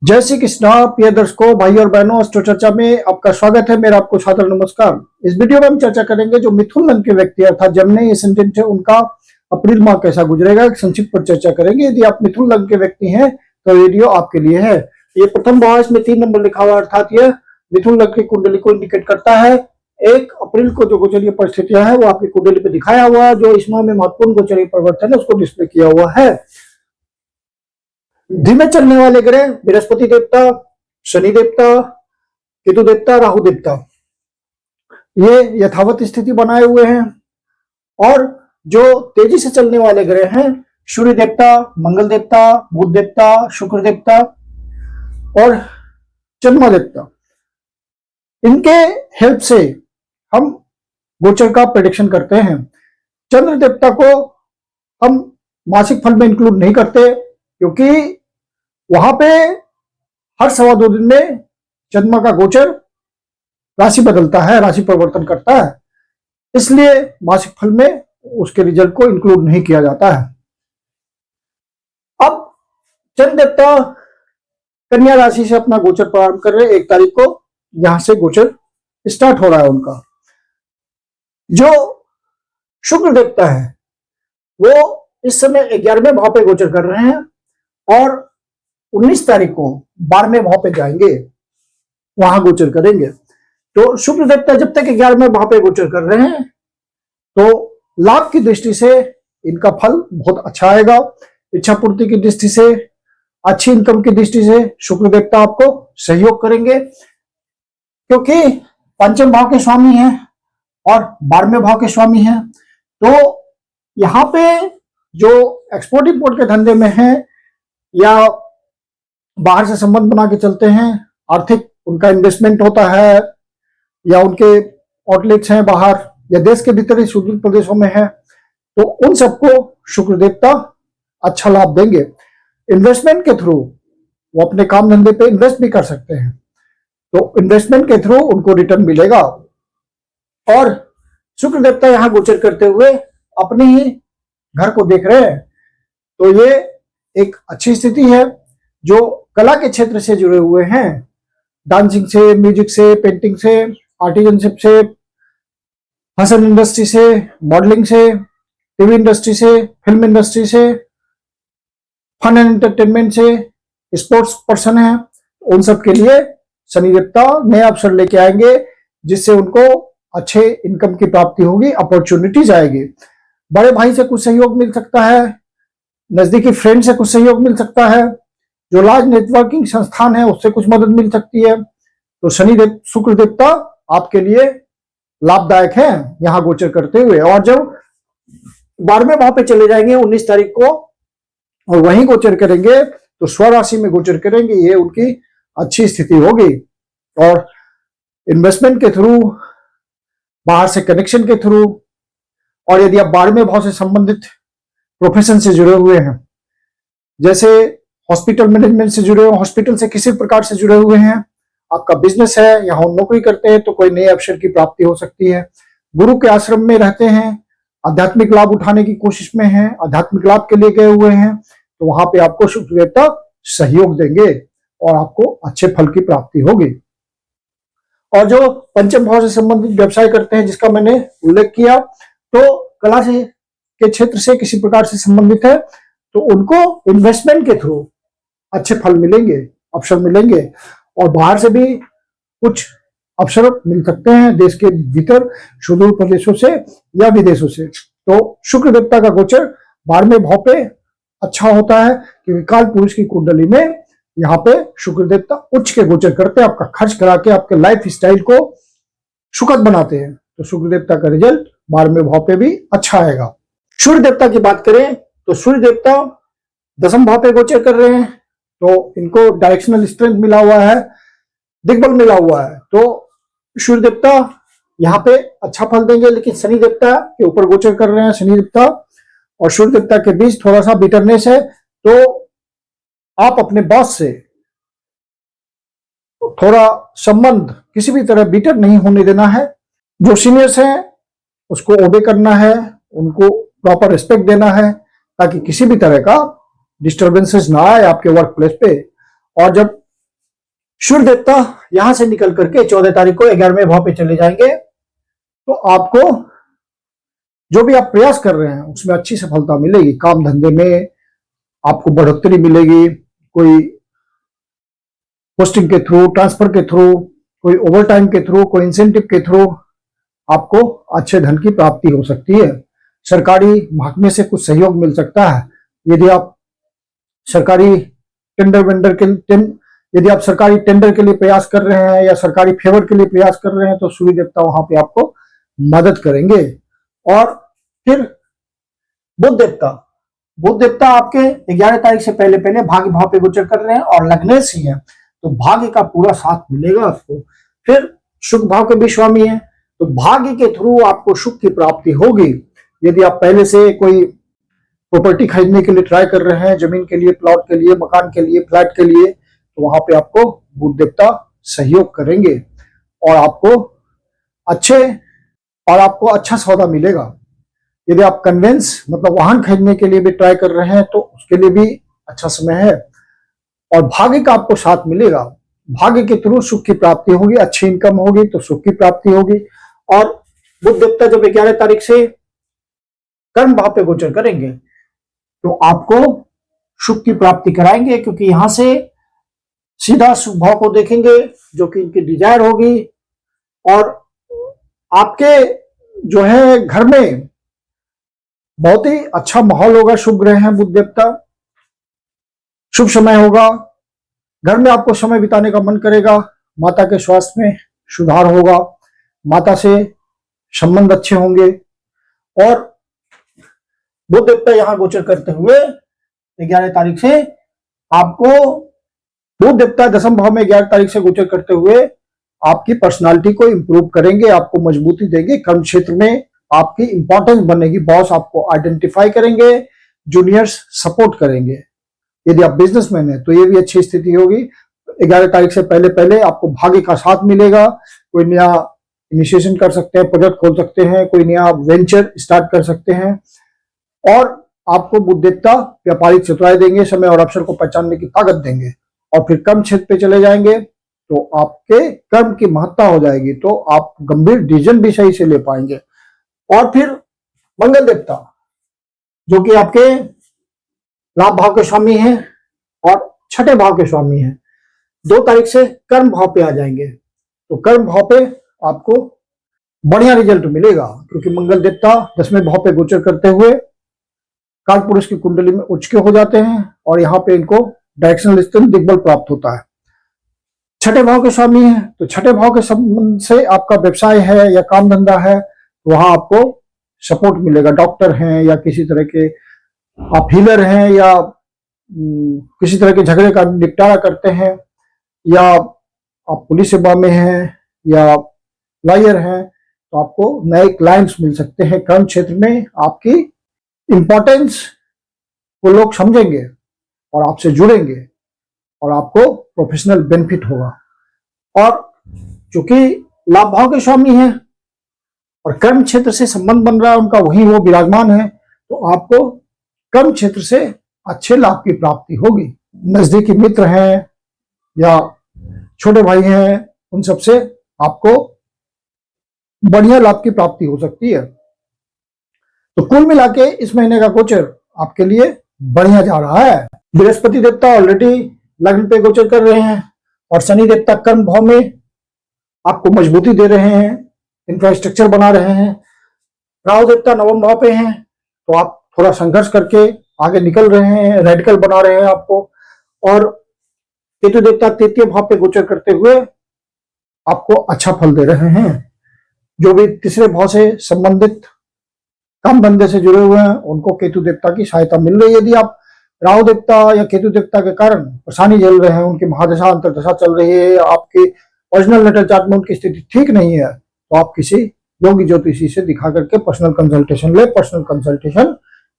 जय श्री कृष्णा प्रिय दर्शकों, भाई और बहनों, अस्ट्रो चर्चा में आपका स्वागत है। मेरा आपको सादर नमस्कार। इस वीडियो में हम चर्चा करेंगे जो मिथुन लग्न के व्यक्ति अर्थात जन्मे एसेंडेंट है उनका अप्रैल माह कैसा गुजरेगा, एक संक्षिप्त पर चर्चा करेंगे। यदि आप मिथुन लग्न के व्यक्ति हैं तो वीडियो आपके लिए है। ये प्रथम भाव, इसमें 3 नंबर लिखा हुआ, अर्थात यह मिथुन लग्न की कुंडली को इंडिकेट करता है। 1 अप्रैल को जो गोचरीय परिस्थितियां है वो आपकी कुंडली पे दिखाया हुआ है। जो इस माह में महत्वपूर्ण गोचरीय परिवर्तन है उसको डिस्प्ले किया हुआ है। धीमे चलने वाले ग्रह बृहस्पति देवता, शनि देवता, केतु देवता, राहु देवता, ये यथावत स्थिति बनाए हुए हैं। और जो तेजी से चलने वाले ग्रह हैं, सूर्य देवता, मंगल देवता, बुध देवता, शुक्र देवता और चंद्रमा देवता, इनके हेल्प से हम गोचर का प्रेडिक्शन करते हैं। चंद्र देवता को हम मासिक फल में इंक्लूड नहीं करते, क्योंकि वहां पे हर 2.25 दिन में चंद्रमा का गोचर राशि बदलता है, राशि परिवर्तन करता है, इसलिए मासिक फल में उसके रिजल्ट को इंक्लूड नहीं किया जाता है। अब चंद्र देवता कन्या राशि से अपना गोचर प्रारंभ कर रहे हैं। 1 तारीख को यहां से गोचर स्टार्ट हो रहा है उनका। जो शुक्र देवता है वो इस समय 11वें भाव पे गोचर कर रहे हैं और 19 तारीख को 12वें भाव पे जाएंगे, वहां गोचर करेंगे। तो शुक्र देवता जब तक 11वें भाव पे गोचर कर रहे हैं तो लाभ की दृष्टि से इनका फल बहुत अच्छा आएगा। इच्छा पूर्ति की दृष्टि से, अच्छी इनकम की दृष्टि से शुक्र देवता आपको सहयोग करेंगे, क्योंकि पंचम भाव के स्वामी हैं और 12वें भाव के स्वामी हैं। तो यहां पे जो एक्सपोर्ट इंपोर्ट के धंधे में है या बाहर से संबंध बना के चलते हैं, आर्थिक उनका इन्वेस्टमेंट होता है या उनके आउटलेट्स हैं बाहर या देश के भीतर ही सुदूर प्रदेशों में है, तो उन सबको शुक्र देवता अच्छा लाभ देंगे। इन्वेस्टमेंट के थ्रू वो अपने काम धंधे पे इन्वेस्ट भी कर सकते हैं, तो इन्वेस्टमेंट के थ्रू उनको रिटर्न मिलेगा। और शुक्र देवता यहां गोचर करते हुए अपने ही घर को देख रहे हैं, तो ये एक अच्छी स्थिति है। जो कला के क्षेत्र से जुड़े हुए हैं, डांसिंग से, म्यूजिक से, पेंटिंग से, आर्टिजनशिप से, फैशन इंडस्ट्री से, मॉडलिंग से, टीवी इंडस्ट्री से, फिल्म इंडस्ट्री से, फन एंड एंटरटेनमेंट से, स्पोर्ट्स पर्सन है, उन सब के लिए शनि देवता नए अवसर लेके आएंगे, जिससे उनको अच्छे इनकम की प्राप्ति होगी, अपॉर्चुनिटीज आएगी। बड़े भाई से कुछ सहयोग मिल सकता है, नजदीकी फ्रेंड से कुछ सहयोग मिल सकता है, जो लार्ज नेटवर्किंग संस्थान है उससे कुछ मदद मिल सकती है। तो शुक्र देवता आपके लिए लाभदायक है यहां गोचर करते हुए। और जब 12वें भाव पे चले जाएंगे 19 तारीख को और वहीं गोचर करेंगे, तो स्वराशि में गोचर करेंगे, ये उनकी अच्छी स्थिति होगी। और इन्वेस्टमेंट के थ्रू, बाहर से कनेक्शन के थ्रू, और यदि आप 12वें भाव से संबंधित प्रोफेशन से जुड़े हुए हैं, जैसे हॉस्पिटल मैनेजमेंट से जुड़े हो, हॉस्पिटल से किसी प्रकार से जुड़े हुए हैं, आपका बिजनेस है, यहाँ नौकरी करते हैं, तो कोई नए अवसर की प्राप्ति हो सकती है। गुरु के आश्रम में रहते हैं, आध्यात्मिक लाभ उठाने की कोशिश में हैं, आध्यात्मिक लाभ के लिए गए हुए हैं, तो वहां पे आपको शुक्र देवता सहयोग देंगे और आपको अच्छे फल की प्राप्ति होगी। और जो पंचम भाव से संबंधित व्यवसाय करते हैं, जिसका मैंने उल्लेख किया, तो कला से के क्षेत्र से किसी प्रकार से संबंधित है, तो उनको इन्वेस्टमेंट के थ्रू अच्छे फल मिलेंगे, अवसर मिलेंगे। और बाहर से भी कुछ अवसर मिल सकते हैं, देश के भीतर सुदूर प्रदेशों से या विदेशों से। तो शुक्र देवता का गोचर 12वें भाव पे अच्छा होता है, क्योंकि काल पुरुष की कुंडली में यहाँ पे शुक्र देवता उच्च के गोचर करते हैं, आपका खर्च करा के आपके लाइफ स्टाइल को सुखद बनाते हैं। तो शुक्र देवता का रिजल्ट 12वें भाव पे भी अच्छा आएगा। सूर्य देवता की बात करें तो सूर्य देवता 10वें भाव पे गोचर कर रहे हैं, तो इनको डायरेक्शनल स्ट्रेंथ मिला हुआ है, दिग्बल मिला हुआ है, तो सूर्य देवता यहाँ पे अच्छा फल देंगे। लेकिन शनि देवता के ऊपर गोचर कर रहे हैं, शनि देवता और सूर्य देवता के बीच थोड़ा सा बिटरनेस है, तो आप अपने बॉस से थोड़ा संबंध किसी भी तरह बिटर नहीं होने देना है। जो सीनियर्स हैं उसको ओबे करना है, उनको प्रॉपर रिस्पेक्ट देना है, ताकि किसी भी तरह का डिस्टर्बेंसेस ना आए आपके वर्क प्लेस पे। और जब सूर्य देवता यहां से निकल करके 14 तारीख को 11वें भाव पे चले जाएंगे। तो आपको जो भी आप प्रयास कर रहे हैं उसमें अच्छी सफलता मिलेगी। काम धंधे में आपको बढ़ोतरी मिलेगी, कोई पोस्टिंग के थ्रू, ट्रांसफर के थ्रू, कोई ओवर टाइम के थ्रू, कोई इंसेंटिव के थ्रू आपको अच्छे धन की प्राप्ति हो सकती है। सरकारी महकमे से कुछ सहयोग मिल सकता है। यदि आप सरकारी यदि आप सरकारी टेंडर के लिए प्रयास कर रहे हैं या सरकारी फेवर के लिए प्रयास कर रहे हैं तो सूर्य देवता वहां पे आपको मदद करेंगे। और फिर बुध देवता आपके 11 तारीख से पहले पहले भाग्य भाव पे गोचर कर रहे हैं और लग्नेश ही है, तो भाग्य का पूरा साथ मिलेगा आपको। फिर शुभ भाव के भी स्वामी है, तो भाग्य के थ्रू आपको सुख की प्राप्ति होगी। यदि आप पहले से कोई प्रॉपर्टी खरीदने के लिए ट्राई कर रहे हैं, जमीन के लिए, प्लॉट के लिए, मकान के लिए, फ्लैट के लिए, तो वहां पे आपको बुध देवता सहयोग करेंगे और आपको अच्छा सौदा मिलेगा। यदि आप कन्वेंस मतलब वाहन खरीदने के लिए भी ट्राई कर रहे हैं तो उसके लिए भी अच्छा समय है और भाग्य का आपको साथ मिलेगा। भाग्य के थ्रू सुख की प्राप्ति होगी, अच्छी इनकम होगी तो सुख की प्राप्ति होगी। और बुध देवता जब 11 तारीख से कर्म भाव पे गोचर करेंगे तो आपको सुख की प्राप्ति कराएंगे, क्योंकि यहां से सीधा सुख भाव को देखेंगे जो कि इनकी डिजायर होगी। और आपके जो है घर में बहुत ही अच्छा माहौल होगा। शुभ ग्रह हैं बुध देवता, शुभ समय होगा। घर में आपको समय बिताने का मन करेगा। माता के स्वास्थ्य में सुधार होगा, माता से संबंध अच्छे होंगे। और बुध देवता यहां गोचर करते हुए 11 तारीख से आपको, बुध देवता दशम भाव में 11 तारीख से गोचर करते हुए आपकी पर्सनालिटी को इंप्रूव करेंगे, आपको मजबूती देंगे। कर्म क्षेत्र में आपकी इंपॉर्टेंस बनेगी, बॉस आपको आइडेंटिफाई करेंगे, जूनियर्स सपोर्ट करेंगे। यदि आप बिजनेसमैन है तो ये भी अच्छी स्थिति होगी। 11 तारीख से पहले पहले आपको भाग्य का साथ मिलेगा। कोई नया इनिशिएशन कर सकते हैं, प्रोजेक्ट खोल सकते हैं, कोई नया वेंचर स्टार्ट कर सकते हैं। और आपको बुध देवता व्यापारिक चतुराई देंगे, समय और अवसर को पहचानने की ताकत देंगे। और फिर कर्म क्षेत्र पे चले जाएंगे तो आपके कर्म की महत्ता हो जाएगी, तो आप गंभीर डिसीजन भी सही से ले पाएंगे। और फिर मंगल देवता जो कि आपके लाभ भाव के स्वामी हैं और छठे भाव के स्वामी हैं, 2 तारीख से कर्म भाव पे आ जाएंगे। तो कर्म भाव पे आपको बढ़िया रिजल्ट मिलेगा, क्योंकि मंगल देवता 10वें भाव पे गोचर करते हुए काल पुरुष की कुंडली में उच्च के हो जाते हैं और यहाँ पे इनको डायरेक्शनल स्थिति दिग्बल प्राप्त होता है। छठे भाव के स्वामी है, तो छठे भाव के संबंध से आपका व्यवसाय है या काम धंधा है, वहां आपको सपोर्ट मिलेगा। डॉक्टर हैं या किसी तरह के आप हीलर हैं या किसी तरह के झगड़े का निपटारा करते हैं, या आप पुलिस सेवा में हैं या लॉयर हैं, तो आपको नए क्लाइंट्स मिल सकते हैं। कर्म क्षेत्र में आपकी इंपॉर्टेंस को लोग समझेंगे और आपसे जुड़ेंगे और आपको प्रोफेशनल बेनिफिट होगा। और चूंकि लाभ भाव के स्वामी हैं और कर्म क्षेत्र से संबंध बन रहा है उनका, वहीं वो विराजमान है, तो आपको कर्म क्षेत्र से अच्छे लाभ की प्राप्ति होगी। नजदीकी मित्र हैं या छोटे भाई हैं, उन सबसे आपको बढ़िया लाभ की प्राप्ति हो सकती है। तो कुल मिला के इस महीने का गोचर आपके लिए बढ़िया जा रहा है। बृहस्पति देवता ऑलरेडी लग्न पे गोचर कर रहे हैं और शनि देवता कर्म भाव में आपको मजबूती दे रहे हैं, इंफ्रास्ट्रक्चर बना रहे हैं। राहु देवता नवम भाव पे हैं, तो आप थोड़ा संघर्ष करके आगे निकल रहे हैं, रेडिकल बना रहे हैं आपको। और केतु देवता तृतीय भाव पे गोचर करते हुए आपको अच्छा फल दे रहे हैं। जो भी तीसरे भाव से संबंधित काम धंधे से जुड़े हुए हैं उनको केतु देवता की सहायता मिल रही है। यदि आप राहु देवता या केतु देवता के कारण परेशानी झेल रहे हैं, उनकी महादशा अंतरदशा चल रही है, आपके ओरिजिनल नेटल चार्ट में उनकी स्थिति ठीक नहीं है, तो आप किसी योगी ज्योतिषी से दिखा करके पर्सनल कंसल्टेशन ले। पर्सनल कंसल्टेशन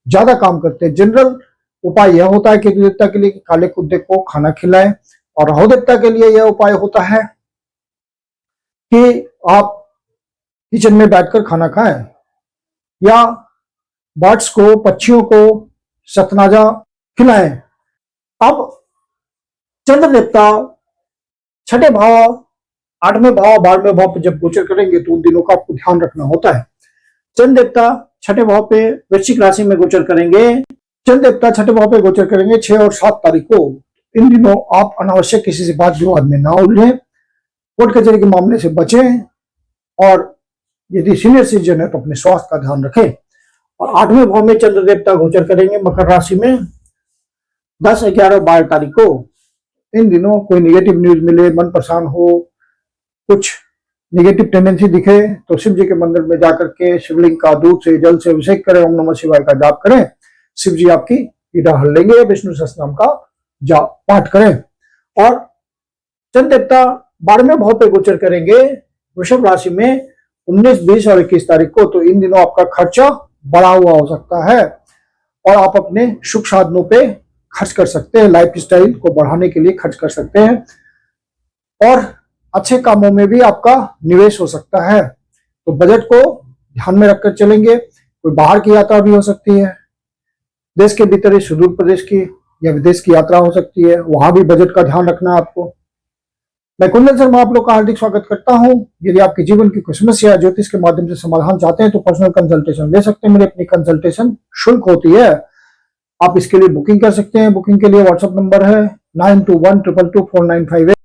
ज्यादा काम करते हैं। जनरल उपाय यह होता है केतु देवता के लिए कि काले कुत्ते को खाना खिलाएं, और राहु देवता के लिए यह उपाय होता है कि आप किचन में बैठकर खाना खाएं या बर्ड्स को, पक्षियों को सतनाजा खिलाएं। अब चंद्र देवता छठे भाव, आठवें भाव, 12वें भाव पे जब गोचर करेंगे तो उन दिनों का आपको ध्यान रखना होता है। चंद्र देवता छठे भाव पे वृश्चिक राशि में गोचर करेंगे। चंद्र देवता छठे भाव पे गोचर करेंगे 6 और 7 तारीख को। इन दिनों आप अनावश्यक किसी से बात विवाद में ना उलझें, कोर्ट कचहरी के मामले से बचें, और यदि सीनियर सिटीजन है तो अपने स्वास्थ्य का ध्यान रखें। और 8वें भाव में चंद्र देवता गोचर करेंगे मकर राशि में 10, 11 और 12 तारीख को। इन दिनों कोई निगेटिव न्यूज मिले, मन परेशान हो, कुछ निगेटिव टेंडेंसी दिखे तो शिव जी के मंदिर में जाकर के शिवलिंग का दूध से, जल से अभिषेक करें, ओम नमः शिवाय का जाप करें, शिव जी आपकी पीड़ा हर लेंगे। विष्णु सहस्त्रनाम का जाप पाठ करें। और चंद्र देवता 12वें भाव पे गोचर करेंगे वृषभ राशि में 19, 20 और 21 तारीख को। तो इन दिनों आपका खर्चा बढ़ा हुआ हो सकता है और आप अपने सुख साधनों पे खर्च कर सकते हैं, लाइफ स्टाइल को बढ़ाने के लिए खर्च कर सकते हैं, और अच्छे कामों में भी आपका निवेश हो सकता है। तो बजट को ध्यान में रखकर चलेंगे। कोई बाहर की यात्रा भी हो सकती है, देश के भीतर सुदूर प्रदेश की या विदेश की यात्रा हो सकती है, वहां भी बजट का ध्यान रखना है आपको। मैं कुंदन शर्मा आप लोग का हार्दिक स्वागत करता हूं। यदि आपके जीवन की कोई समस्या ज्योतिष के माध्यम से समाधान चाहते हैं तो पर्सनल कंसल्टेशन ले सकते हैं। मेरी अपनी कंसल्टेशन शुल्क होती है, आप इसके लिए बुकिंग कर सकते हैं। बुकिंग के लिए व्हाट्सएप नंबर है 9212224958।